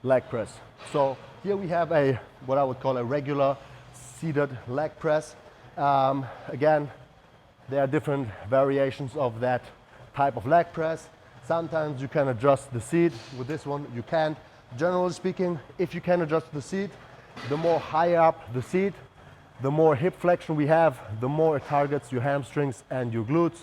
leg press. So here we have a, what I would call a regular seated leg press. Again, there are different variations of that type of leg press. Sometimes you can adjust the seat. With this one, you can't. Generally speaking, if you can adjust the seat, the more higher up the seat, the more hip flexion we have, the more it targets your hamstrings and your glutes.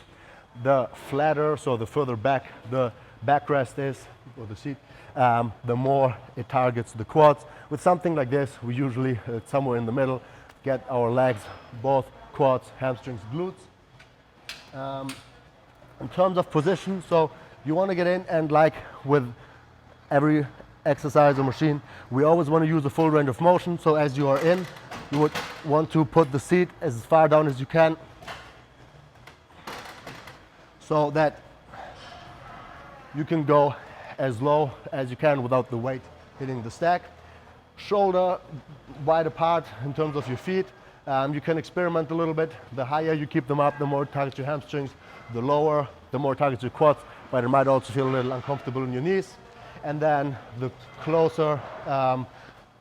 The flatter, so the further back the backrest is, or the seat, the more it targets the quads. With something like this, we usually, somewhere in the middle, get our legs, both quads, hamstrings, glutes. In terms of position, so you want to get in, and like with every exercise or machine, we always want to use a full range of motion. So as you are in, you would want to put the seat as far down as you can, so that you can go as low as you can without the weight hitting the stack. Shoulder wide apart in terms of your feet. You can experiment a little bit. The higher you keep them up, the more it targets your hamstrings. The lower, the more it targets your quads, but it might also feel a little uncomfortable in your knees. And then the closer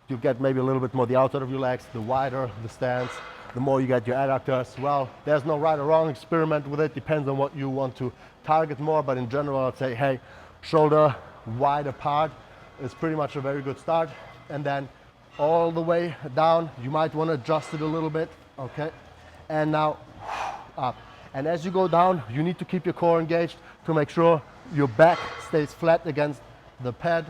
you get, maybe a little bit more the outside of your legs, the wider the stance, the more you get your adductors. Well, there's no right or wrong, experiment with it, depends on what you want to target more, but in general I'd say, hey, shoulder wide apart is pretty much a very good start. And then all the way down, you might want to adjust it a little bit, okay? And now up. And as you go down, you need to keep your core engaged to make sure your back stays flat against the pad.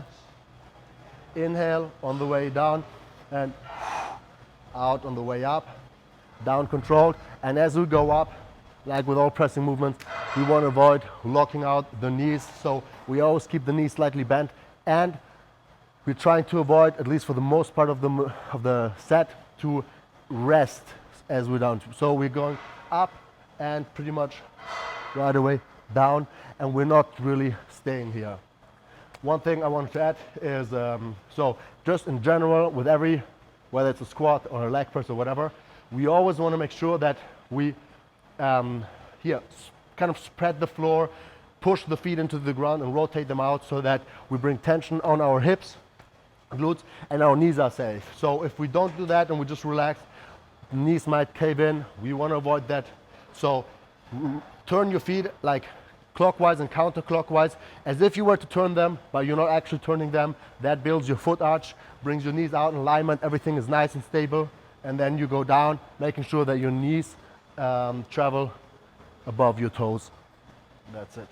Inhale on the way down and out on the way up. Down controlled. And as we go up, like with all pressing movements, we want to avoid locking out the knees. So we always keep the knees slightly bent, and we're trying to avoid, at least for the most part of the set, to rest as we're down. So we're going up and pretty much right away down, and we're not really staying here. One thing I wanted to add is, so just in general with every, whether it's a squat or a leg press or whatever, we always want to make sure that we here kind of spread the floor, push the feet into the ground and rotate them out so that we bring tension on our hips, glutes, and our knees are safe. So if we don't do that and we just relax, knees might cave in. We want to avoid that. So turn your feet like clockwise and counterclockwise, as if you were to turn them, but you're not actually turning them. That builds your foot arch, brings your knees out in alignment, everything is nice and stable. And then you go down, making sure that your knees travel above your toes. That's it.